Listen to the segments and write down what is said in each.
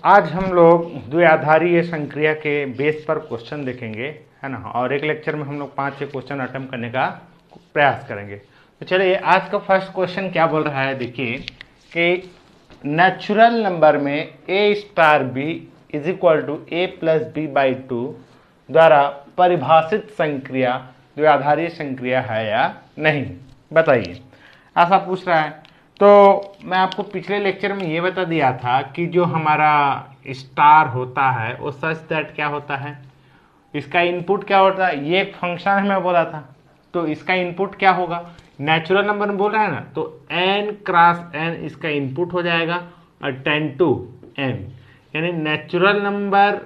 आज हम लोग द्विआधारीय संक्रिया के बेस पर क्वेश्चन देखेंगे, है ना। और एक लेक्चर में हम लोग 5-6 क्वेश्चन अटेम्प्ट करने का प्रयास करेंगे। तो चलिए, आज का फर्स्ट क्वेश्चन क्या बोल रहा है, देखिए कि नेचुरल नंबर में a star b is equal to a plus b by 2 द्वारा परिभाषित संक्रिया द्विआधारीय संक्रिया है या नहीं, बताइए। ऐसा पूछ रहा है। तो मैं आपको पिछले लेक्चर में ये बता दिया था कि जो हमारा स्टार होता है वो सच दैट क्या होता है, इसका इनपुट क्या होता है, ये एक फंक्शन है मैं बोला था। तो इसका इनपुट क्या होगा, नेचुरल नंबर में बोल रहा है ना, तो n क्रॉस n इसका इनपुट हो जाएगा और 10 to n, यानी नेचुरल नंबर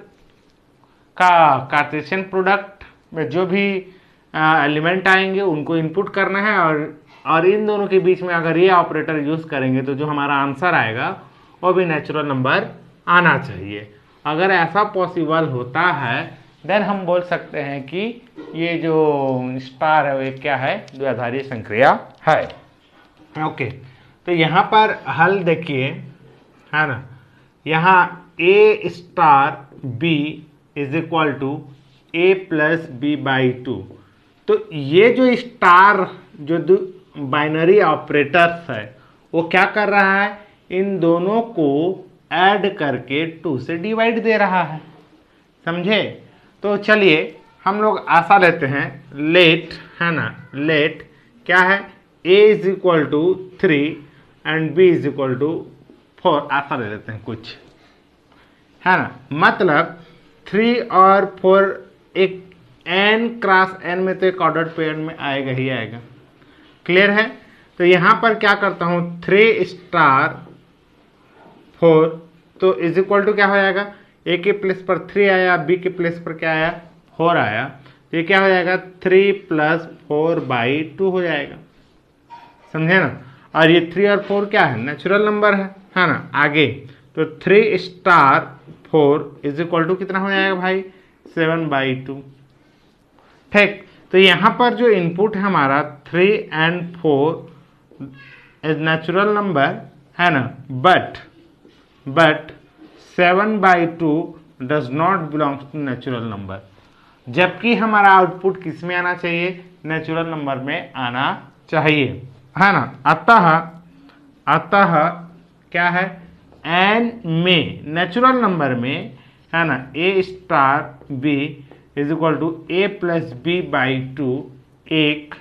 का कार्टेशियन प्रोडक्ट में जो भी एलिमेंट आएंगे उनको इनपुट करना है, और इन दोनों के बीच में अगर ये ऑपरेटर यूज करेंगे तो जो हमारा आंसर आएगा वो भी नेचुरल नंबर आना चाहिए। अगर ऐसा पॉसिबल होता है देन हम बोल सकते हैं कि ये जो स्टार है वो क्या है, द्विआधारीय संक्रिया है। ओके, तो यहाँ पर हल देखिए, है ना। यहाँ a star b is equal to a plus b by 2। तो ये जो स्टार जो बाइनरी ऑपरेटर्स है वो क्या कर रहा है, इन दोनों को ऐड करके 2 से डिवाइड दे रहा है, समझे। तो चलिए हम लोग आशा लेते हैं, लेट, है ना, लेट क्या है, a is equal to 3 and b is equal to 4, आशा ले लेते हैं कुछ, है ना। मतलब 3 और 4 एक n क्रॉस n में तो एक ऑर्डर्ड पेयर में आएगा ही आएगा, क्लियर है। तो यहां पर क्या करता हूं, 3 स्टार 4, तो इज इक्वल टू क्या हो जाएगा, a के प्लेस पर 3 आया, b के प्लेस पर क्या आया, 4 आया, तो ये क्या हो जाएगा 3 प्लस 4 बाई 2 हो जाएगा, समझे ना। और ये 3 और 4 क्या है, नेचुरल नंबर है ना। आगे तो 3 स्टार 4 इज इक्वल टू कितना हो जाएगा भाई, 7 बाई 2, ठीक। तो यहां पर जो इनपुट है हमारा 3 एंड 4 इज नेचुरल नंबर, है ना, but 7 by 2 does not belongs to natural number, जबकि हमारा आउटपुट किस में आना चाहिए, नेचुरल नंबर में आना चाहिए, है ना। अतः क्या है, n में, नेचुरल नंबर में, है ना, a star b is equal to a plus b by 2 एक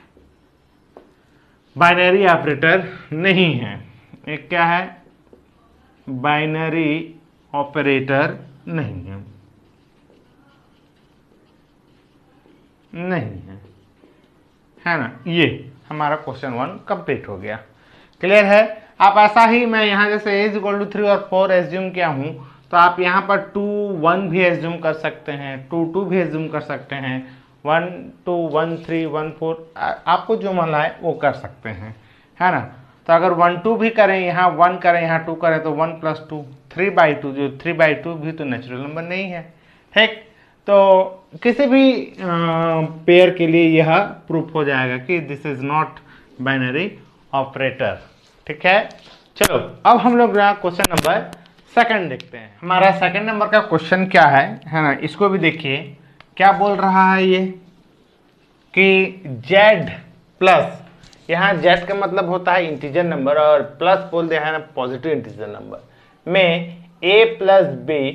बाइनरी ऑपरेटर नहीं है। एक क्या है, बाइनरी ऑपरेटर नहीं है, है ना। ये हमारा क्वेश्चन 1 कंप्लीट हो गया, क्लियर है। आप ऐसा ही, मैं यहाँ जैसे a इज इक्वल टू 3 और 4 एज्यूम किया हूँ, तो आप यहाँ पर 2 1 भी एज्यूम कर सकते हैं, 2 2 भी एज्यूम कर सकते हैं, 1 2 1 3 1 4, आपको जो मन आए वो कर सकते हैं, है ना। तो अगर 1 2 भी करें, यहाँ 1 करें, यहाँ 2 करें, तो 1 प्लस 2 3 बाई 2, जो 3 बाई 2 भी तो नेचुरल नंबर नहीं है, ठीक। तो किसी भी पेयर के लिए यह प्रूफ हो जाएगा कि this is not binary operator, ठीक है। चलो अब हम लोग क्वेश्चन नंबर सेकंड देखते हैं। हमारा सेकंड नंबर का क्वेश्चन क्या है ना, इसको भी देखिए क्या बोल रहा है ये, कि z प्लस, यहाँ z का मतलब होता है इंटीजर नंबर और प्लस बोल दिया है ना पॉजिटिव इंटीजर नंबर, में a plus b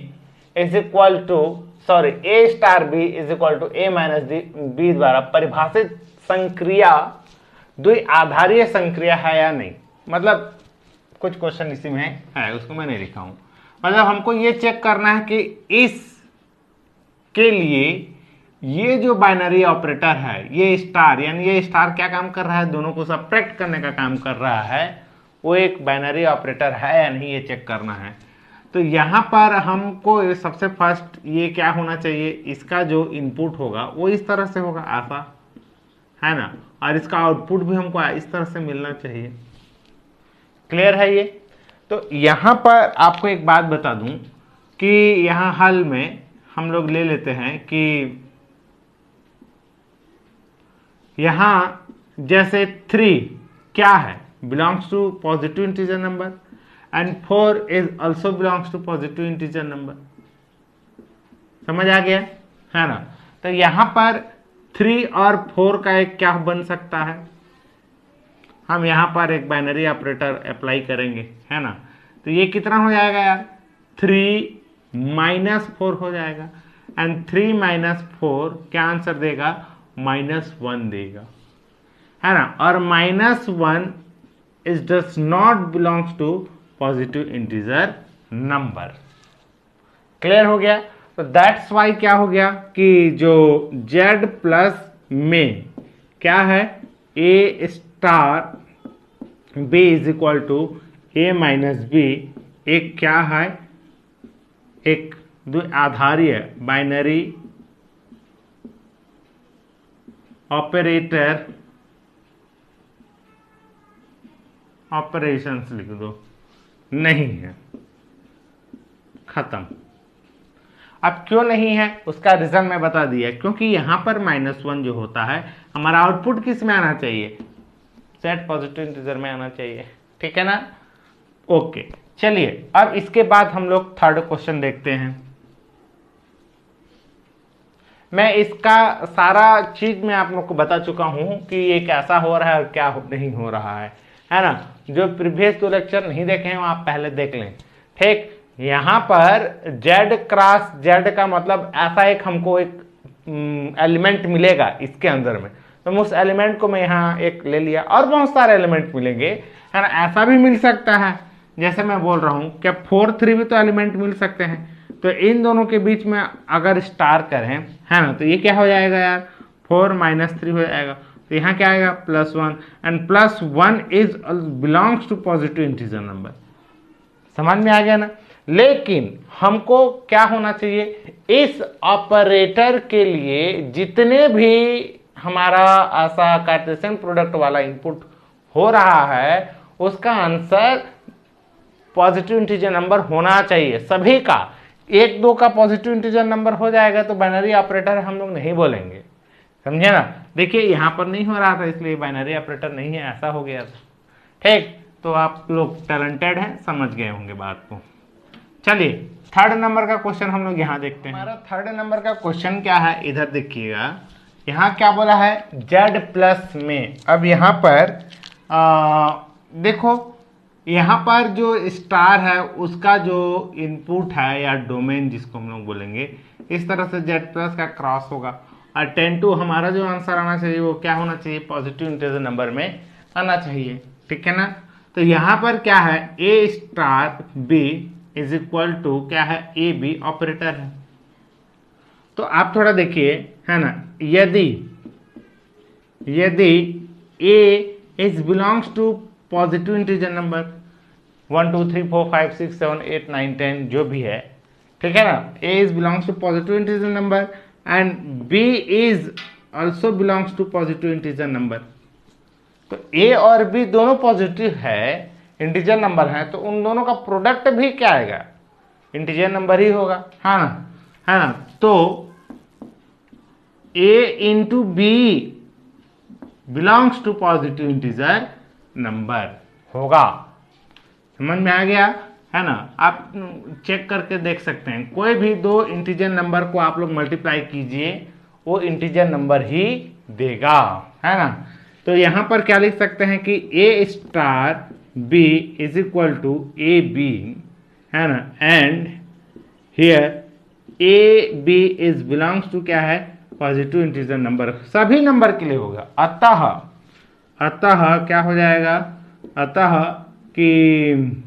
is equal to, sorry, a star b is equal to a minus b द्वारा परिभाषित संक्रिया द्विआधारीय संक्रिया है या नहीं। मतलब कुछ क्वेश्चन इसी में है, उसको मैं नहीं लिखा हूं। मतलब हमको ये चेक करना है कि इस के लिए ये जो बाइनरी ऑपरेटर है, ये स्टार, यानी ये स्टार क्या काम कर रहा है, दोनों को सब्ट्रैक्ट करने का काम कर रहा है, वो एक बाइनरी ऑपरेटर है या नहीं, ये चेक करना है। तो यहाँ पर हमको सबसे फर्स्ट ये क्या होना चाहिए, इसका जो इनपुट होगा वो इस तरह से होगा, आशा है ना, और इसका आउटपुट भी हमको इस तरह से मिलना चाहिए, क्लियर है ये। तो यहाँ पर आपको एक बात बता दूं कि यहाँ हल में हम लोग ले लेते हैं कि यहाँ जैसे 3 क्या है, belongs to positive integer number, and 4 is also belongs to positive integer number. समझ आ गया है ना। तो यहां पर 3 और 4 का एक क्या बन सकता है, हम यहां पर एक बाइनरी ऑपरेटर अप्लाई करेंगे, है ना। तो ये कितना हो जाएगा यार, 3 - 4 हो जाएगा, एंड 3 - 4 क्या आंसर देगा, -1 देगा, है ना। और -1 is does not belongs to positive integer number. Clear हो गया। तो दैट्स वाई क्या हो गया कि जो z प्लस में क्या है, a star b is equal to a minus b, एक क्या है, एक द्विआधारीय बाइनरी ऑपरेटर, ऑपरेशंस लिख दो, नहीं है, खत्म। अब क्यों नहीं है उसका रीजन मैं बता दिया, क्योंकि यहां पर -1 जो होता है हमारा आउटपुट किस में आना चाहिए, सेट पॉजिटिव इंटीजर में आना चाहिए, ठीक है ना। ओके, चलिए अब इसके बाद हम लोग थर्ड क्वेश्चन देखते हैं। मैं इसका सारा चीज मैं आप लोग को बता चुका हूं कि ये कैसा हो रहा है और क्या नहीं हो रहा है ना। जो प्रीवियस 2 लेक्चर नहीं देखे हैं वो आप पहले देख लें, ठीक। यहां पर z क्रॉस z का मतलब ऐसा एक हमको एक एलिमेंट मिलेगा इसके अंदर में, तो उस एलिमेंट को मैं यहाँ एक ले लिया, और बहुत सारे एलिमेंट मिलेंगे, है ना। ऐसा भी मिल सकता है जैसे मैं बोल रहा हूं, क्या 4 3 भी तो एलिमेंट मिल सकते हैं। तो इन दोनों के बीच में अगर स्टार करें, है ना, तो ये क्या हो जाएगा यार, 4 - 3 हो जाएगा। तो यहाँ क्या आएगा, +1, and +1 is belongs to positive integer number. समझ में आ गया ना। लेकिन हमको क्या होना चाहिए, इस ऑपरेटर के लिए जितने भी हमारा ऐसा कार्टेशियन प्रोडक्ट वाला इनपुट हो रहा है उसका आंसर पॉजिटिव इंटीजर नंबर होना चाहिए सभी का। 1 2 का पॉजिटिव इंटीजर नंबर हो जाएगा तो बाइनरी ऑपरेटर हम लोग नहीं बोलेंगे, समझे ना। देखिए यहां पर नहीं हो रहा था इसलिए बाइनरी ऑपरेटर नहीं है, ऐसा हो गया था, ठीक। तो आप लोग टैलेंटेड हैं, समझ गए होंगे बात को। चलिए थर्ड नंबर का क्वेश्चन हम लोग यहाँ देखते हैं। हमारा थर्ड नंबर का क्वेश्चन क्या है, इधर देखिएगा, यहाँ क्या बोला है, z प्लस में। अब यहाँ पर देखो, यहाँ पर जो स्टार है उसका जो इनपुट है या डोमेन जिसको हम लोग बोलेंगे, इस तरह से z प्लस का क्रॉस होगा, और 10 to हमारा जो आंसर आना चाहिए वो क्या होना चाहिए, पॉजिटिव इंटीजर नंबर में आना चाहिए, ठीक है ना। तो यहाँ पर क्या है, a star b is equal to क्या है, ए बी ऑपरेटर है। तो आप थोड़ा देखिए, है ना, यदि a is belongs to positive integer number 1 2 3 4 5 6 7 8 9 10 जो भी है, ठीक है ना, a is belongs to positive integer number and b is also belongs to positive integer number. तो a और b दोनों पॉजिटिव है, इंटीजर नंबर है, तो उन दोनों का प्रोडक्ट भी क्या आएगा, इंटीजर नंबर ही होगा, है ना। तो a into b belongs to positive integer number होगा। समझ में आ गया, है ना। आप चेक करके देख सकते हैं, कोई भी 2 इंटीजर नंबर को आप लोग मल्टीप्लाई कीजिए वो इंटीजर नंबर ही देगा, है ना। तो यहां पर क्या लिख सकते हैं कि a star b is equal to a b, है ना, and here a b is belongs to क्या है, पॉजिटिव इंटीजर नंबर, सभी नंबर के लिए होगा। अतः क्या हो जाएगा, अतः कि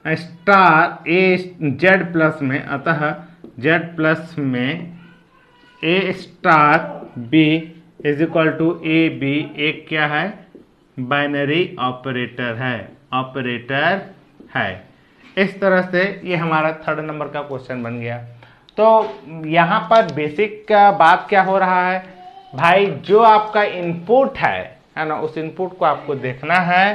स्टार ए जेड प्लस में, अतः जेड प्लस में a star b is equal to a b एक क्या है, बाइनरी ऑपरेटर है। इस तरह से ये हमारा थर्ड नंबर का क्वेश्चन बन गया। तो यहाँ पर बेसिक बात क्या हो रहा है भाई, जो आपका इनपुट है ना, उस इनपुट को आपको देखना है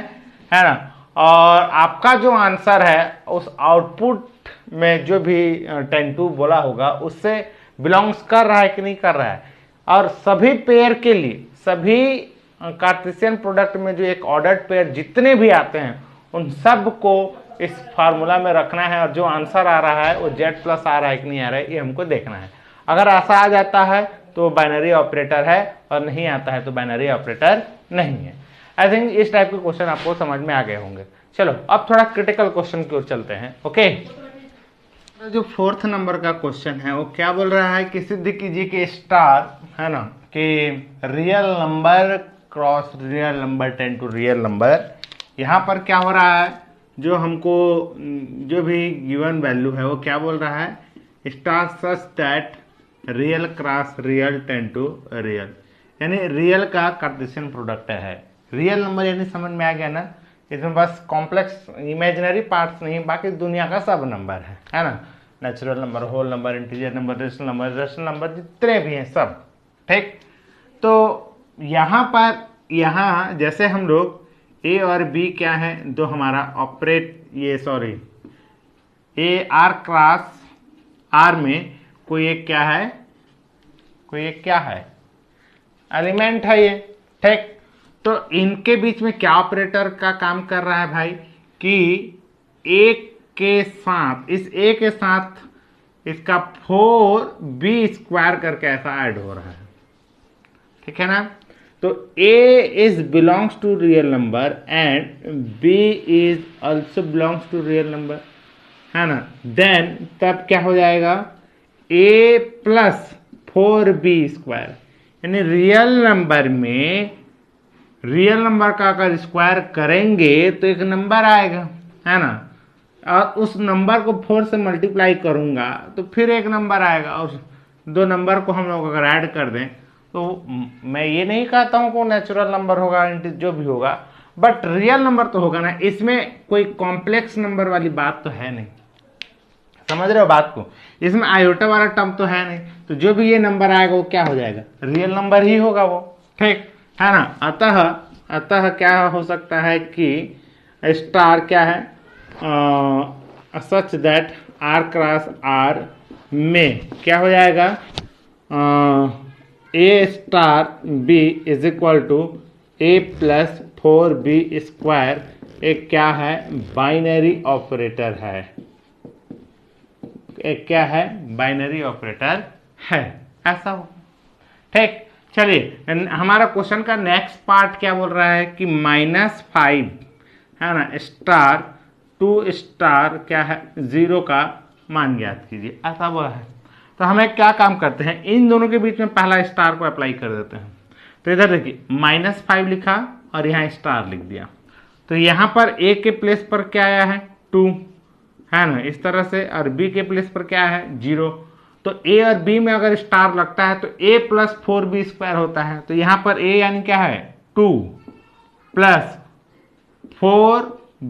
ना, और आपका जो आंसर है उस आउटपुट में जो भी 10 2 बोला होगा उससे बिलोंग्स कर रहा है कि नहीं कर रहा है। और सभी पेयर के लिए, सभी कार्टेशियन प्रोडक्ट में जो एक ऑर्डर्ड पेयर जितने भी आते हैं उन सब को इस फार्मूला में रखना है और जो आंसर आ रहा है वो z प्लस आ रहा है कि नहीं आ रहा है ये हमको देखना है। अगर ऐसा आ जाता है तो बाइनरी ऑपरेटर है और नहीं आता है तो बाइनरी ऑपरेटर नहीं है। आई थिंक इस टाइप के क्वेश्चन आपको समझ में आ गए होंगे। चलो अब थोड़ा क्रिटिकल क्वेश्चन की ओर चलते हैं। ओके, जो 4th नंबर का क्वेश्चन है वो क्या बोल रहा है कि सिद्ध कीजिए कि स्टार है ना कि real number cross real number tend to real number, यहाँ पर क्या हो रहा है, जो हमको जो भी गिवन वैल्यू है वो क्या बोल रहा है, star such that real cross real tend to real, यानी रियल का कार्टेशियन प्रोडक्ट है। रियल नंबर यानी समझ में आ गया ना, इसमें बस कॉम्प्लेक्स इमेजिनरी पार्ट्स नहीं, बाकी दुनिया का सब नंबर है ना, natural number, whole number, integer number, rational number जितने भी हैं सब। ठीक, तो यहाँ पर यहाँ जैसे हम लोग ए और बी क्या है, दो हमारा ए आर क्रॉस आर में कोई एक क्या है, कोई एक क्या है, एलिमेंट है ये। ठीक, तो इनके बीच में क्या ऑपरेटर का काम कर रहा है भाई, कि एक के साथ, इस ए के साथ इसका 4b² करके ऐसा ऐड हो रहा है। ठीक है ना, तो a is belongs to real number and b is also belongs to real number, है ना, देन तब क्या हो जाएगा, a प्लस 4b², यानी रियल नंबर में रियल नंबर का अगर स्क्वायर करेंगे तो एक नंबर आएगा, है ना, और उस नंबर को 4 से मल्टीप्लाई करूंगा तो फिर एक नंबर आएगा, और दो नंबर को हम लोग अगर ऐड कर दें तो मैं ये नहीं कहता हूं कि नेचुरल नंबर होगा, जो भी होगा, बट रियल नंबर तो होगा ना। इसमें कोई कॉम्प्लेक्स नंबर वाली बात तो है नहीं, समझ रहे हो बात को, इसमें आयोटा वाला टर्म तो है नहीं, तो जो भी ये नंबर आएगा वो क्या हो जाएगा, रियल नंबर ही होगा वो। ठीक है ना, अतः क्या हो सकता है कि स्टार क्या है, such that R cross R में क्या हो जाएगा, a star b is equal to a plus 4b², एक क्या है, बाइनरी ऑपरेटर है, एक क्या है, बाइनरी ऑपरेटर है, ऐसा हो। ठीक, चलिए हमारा क्वेश्चन का नेक्स्ट पार्ट क्या बोल रहा है कि -5 है ना स्टार 2 स्टार क्या है 0 का मान ज्ञात कीजिए, ऐसा बोला है। तो हमें क्या काम करते हैं, इन दोनों के बीच में पहला स्टार को अप्लाई कर देते हैं। तो इधर देखिए -5 लिखा और यहाँ स्टार लिख दिया, तो यहाँ पर ए के प्लेस पर क्या आया है 2, है ना, इस तरह से, और बी के प्लेस पर क्या है 0। तो ए और बी में अगर स्टार लगता है तो a प्लस 4b² होता है, तो यहाँ पर a यानी क्या है 2 प्लस 4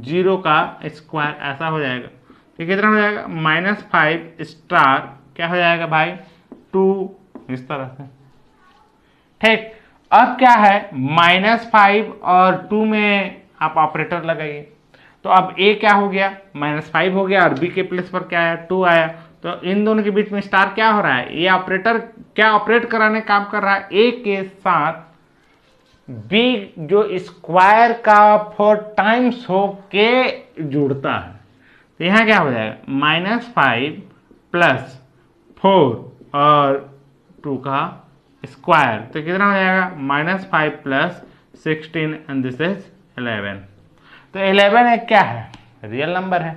0 का स्क्वायर, ऐसा हो जाएगा। तो कितना हो जाएगा, -5 स्टार क्या हो जाएगा भाई 2, इस तरह से। ठीक, अब क्या है, -5 और 2 में आप ऑपरेटर लगाइए, तो अब a क्या हो गया, -5 हो गया, और b के प्लेस पर क्या आया 2 आया, तो इन दोनों के बीच में स्टार क्या हो रहा है, ये ऑपरेटर क्या ऑपरेट कराने काम कर रहा है, a के साथ b जो स्क्वायर का 4 टाइम्स हो के जुड़ता है। तो यहाँ क्या हो जाएगा, -5 प्लस 4 और 2 का स्क्वायर, तो कितना हो जाएगा, -5 प्लस 16 एंड दिस इज 11। तो 11 एक क्या है, रियल नंबर है।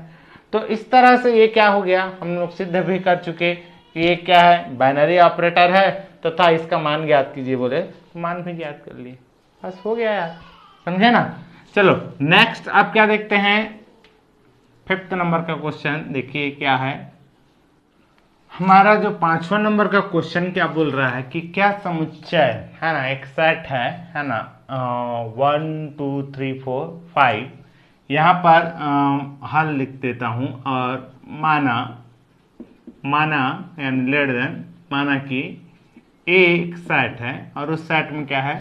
तो इस तरह से ये क्या हो गया, हम लोग सिद्ध भी कर चुके कि ये क्या है, बाइनरी ऑपरेटर है तथा इसका मान ज्ञात कीजिए बोले तो मान भी ज्ञात कर लिए, बस हो गया यार, समझे ना। चलो नेक्स्ट अब क्या देखते हैं, 5th नंबर का क्वेश्चन देखिए क्या है। हमारा जो 5वां नंबर का क्वेश्चन क्या बोल रहा है कि क्या समुच्चय है ना, एक सेट है ना, 1 2 3 4 5, यहाँ पर हल लिख देता हूँ, और माना यानी लेट देन, माना कि एक सेट है और उस सेट में क्या है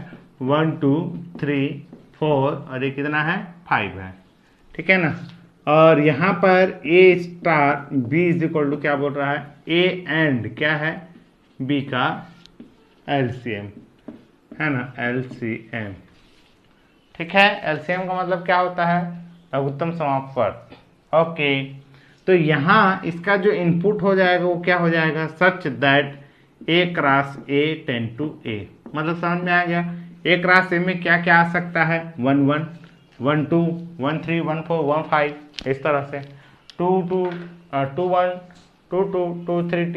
1 2 3 4 और ये कितना है 5 है, ठीक है ना। और यहाँ पर a star b is equal to क्या बोल रहा है, a एंड क्या है b का LCM, है ना, LCM। ठीक है, LCM का मतलब क्या होता है, लघुत्तम समापवर्त। ओके, तो यहाँ इसका जो इनपुट हो जाएगा वो क्या हो जाएगा, such that a cross a tend to a. मतलब समझ में आ गया, ए क्रॉस ए में क्या क्या आ सकता है, 1 1 1 2 1 3 1 4 1 5, इस तरह से 2 2 2 1 2 2 2 3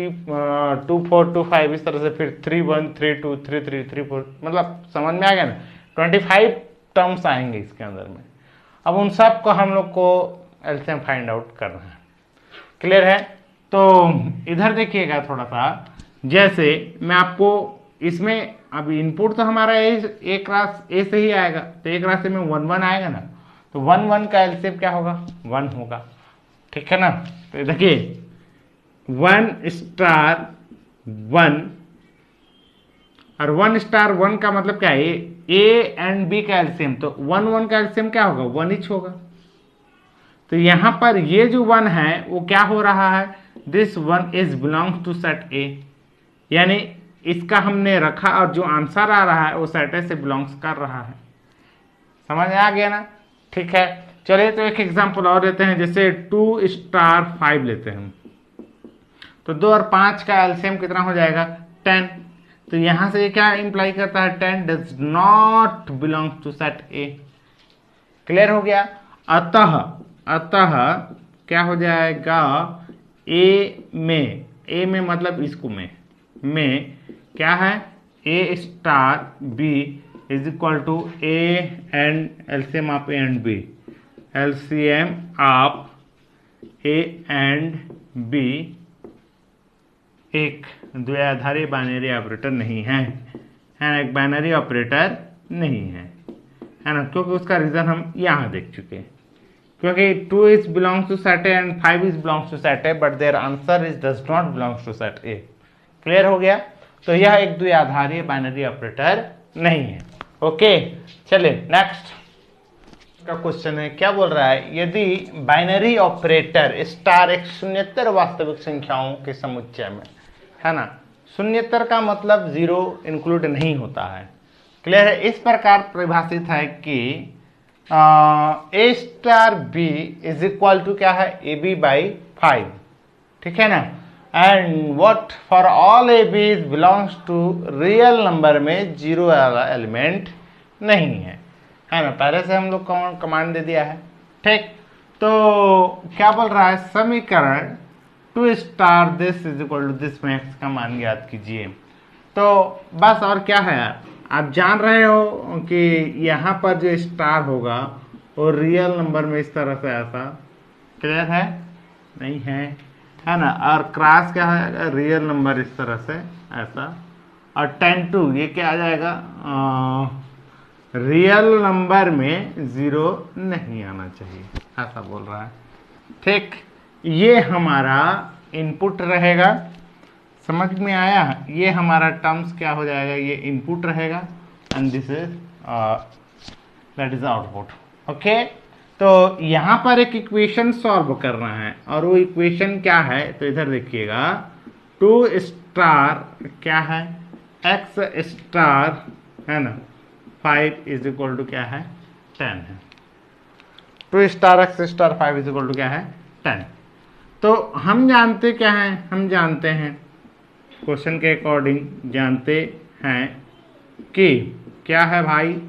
2 4 2 5, इस तरह से फिर 3 1 3 2 3 3 3 4, मतलब समझ में आ गया ना, 25 टर्म्स आएंगे इसके अंदर में। अब उन सब को हम लोग को एलसीएम फाइंड आउट करना है। क्लियर है? तो इधर देखिएगा थोड़ा सा, जैसे मैं आपको इसमें अभी इनपुट तो हमारा ए क्लास ए से ही आएगा, तो ए क्लास ए में 1 1 आएगा ना, तो 1 1 का एलसीएम क्या होगा, 1 होगा। ठीक है ना? तो देखिए 1 स्टार 1 और 1 स्टार 1 का मतलब क्या है, ए एंड बी का एलसीएम, तो 1 1 का एलसीएम क्या होगा, 1 ईच होगा। तो यहां पर ये जो 1 है वो क्या हो रहा है, this 1 is belongs to set a, यानी इसका हमने रखा और जो आंसर आ रहा है वो सेट ए से बिलोंग्स कर रहा है। समझ आ गया ना? ठीक है, चलिए तो एक एग्जांपल और लेते हैं, जैसे 2 स्टार 5 लेते हैं हम, तो 2 और 5 का एलसीएम कितना हो जाएगा, 10। तो यहां से ये क्या इंप्लाई करता है, 10 does not belongs to set a. Clear हो गया? अतः क्या हो जाएगा, ए में मतलब इसको में क्या है, a star b is equal to a and LCM of a and b, LCM of a and b एक द्विआधारी बाइनरी ऑपरेटर नहीं है ना, एक बाइनरी ऑपरेटर नहीं है ना, क्योंकि उसका रीजन हम यहां देख चुके हैं, क्योंकि 2 is belongs to set a and 5 is belongs to set a, but their answer is does not belongs to set a. Clear हो गया? तो यह एक द्विआधारी बाइनरी ऑपरेटर नहीं है। ओके, चलिए नेक्स्ट का क्वेश्चन है, क्या बोल रहा है, यदि बाइनरी ऑपरेटर स्टार एक शून्येतर वास्तविक संख्याओं के समुच्चय में है ना, शून्येतर का मतलब 0 इंक्लूड नहीं होता है। क्लियर है? इस प्रकार परिभाषित है कि a star b is equal to क्या है, ए बी बाई 5। ठीक है ना? And what for all a b is belongs to real number में 0 वाला एलिमेंट नहीं है ना, पहले से हम लोग कमांड दे दिया है। ठीक, तो क्या बोल रहा है, समीकरण 2 star this is equal to this में x का मान ज्ञात कीजिए। तो बस और क्या है यार, आप जान रहे हो कि यहाँ पर जो स्टार होगा वो रियल नंबर में इस तरह से ऐसा, क्लियर है? नहीं है ना, और क्रॉस क्या है, रियल नंबर इस तरह से ऐसा, और 10 2 ये क्या आ जाएगा, रियल नंबर में 0 नहीं आना चाहिए, ऐसा बोल रहा है। ठीक, ये हमारा इनपुट रहेगा, समझ में आया? ये हमारा टर्म्स क्या हो जाएगा, ये इनपुट रहेगा and this is that is output. Okay, तो यहां पर एक इक्वेशन सॉल्व करना है, और वो इक्वेशन क्या है, तो इधर देखिएगा, 2 स्टार क्या है, x स्टार है ना 5 इज इक्वल टू क्या है, 10 है। 2 star x star 5 is equal to क्या है, 10। तो हम जानते क्या हैं, हम जानते हैं क्वेश्चन के अकॉर्डिंग जानते हैं कि क्या है भाई,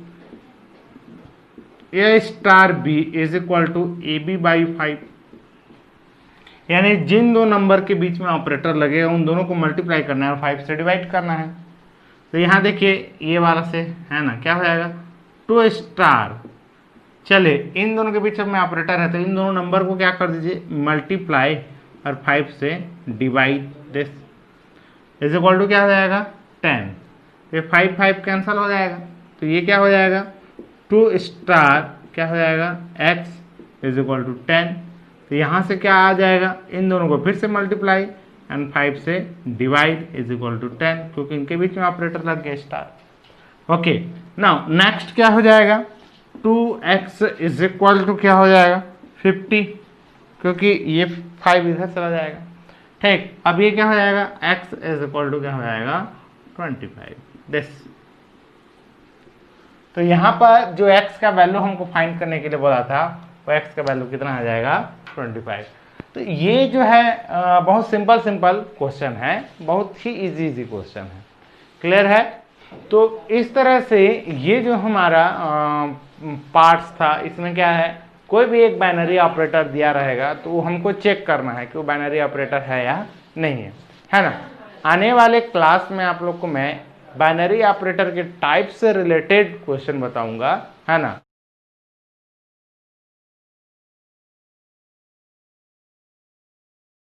a star b is equal to a b by 5, यानी जिन दो नंबर के बीच में ऑपरेटर लगेगा उन दोनों को मल्टीप्लाई करना है और 5 से डिवाइड करना है। तो यहाँ देखिए ये वाला से है ना, क्या हो जाएगा, 2 स्टार, चले इन दोनों के बीच में ऑपरेटर है तो इन दोनों नंबर को क्या कर दीजिए, मल्टीप्लाई और 5 से divide, this is equal to क्या हो जाएगा, 10। ये 5 5 कैंसिल हो जाएगा, तो ये क्या हो जाएगा, 2 स्टार क्या हो जाएगा, x इज इक्वल टू 10। तो यहाँ से क्या आ जाएगा, इन दोनों को फिर से मल्टीप्लाई एंड 5 से डिवाइड इज इक्वल टू 10, क्योंकि इनके बीच में ऑपरेटर लग गया स्टार। ओके, नाउ नेक्स्ट क्या हो जाएगा, 2x इज इक्वल टू क्या हो जाएगा, 50, क्योंकि ये 5 इधर चला जाएगा। ठीक, अब ये क्या हो जाएगा, x इज इक्वल टू क्या हो जाएगा, 25, दिस। तो यहाँ पर जो x का वैल्यू हमको फाइंड करने के लिए बोला था और x का वैल्यू कितना आ जाएगा 25। तो ये जो है बहुत सिंपल क्वेश्चन है, बहुत ही इजी क्वेश्चन है। क्लियर है? तो इस तरह से ये जो हमारा पार्ट्स था, इसमें क्या है, कोई भी एक बाइनरी ऑपरेटर दिया रहेगा तो वो हमको चेक करना है कि वो बाइनरी ऑपरेटर है या नहीं है ना। आने वाले क्लास में आप लोग को मैं बाइनरी ऑपरेटर के टाइप से रिलेटेड क्वेश्चन बताऊंगा, है ना।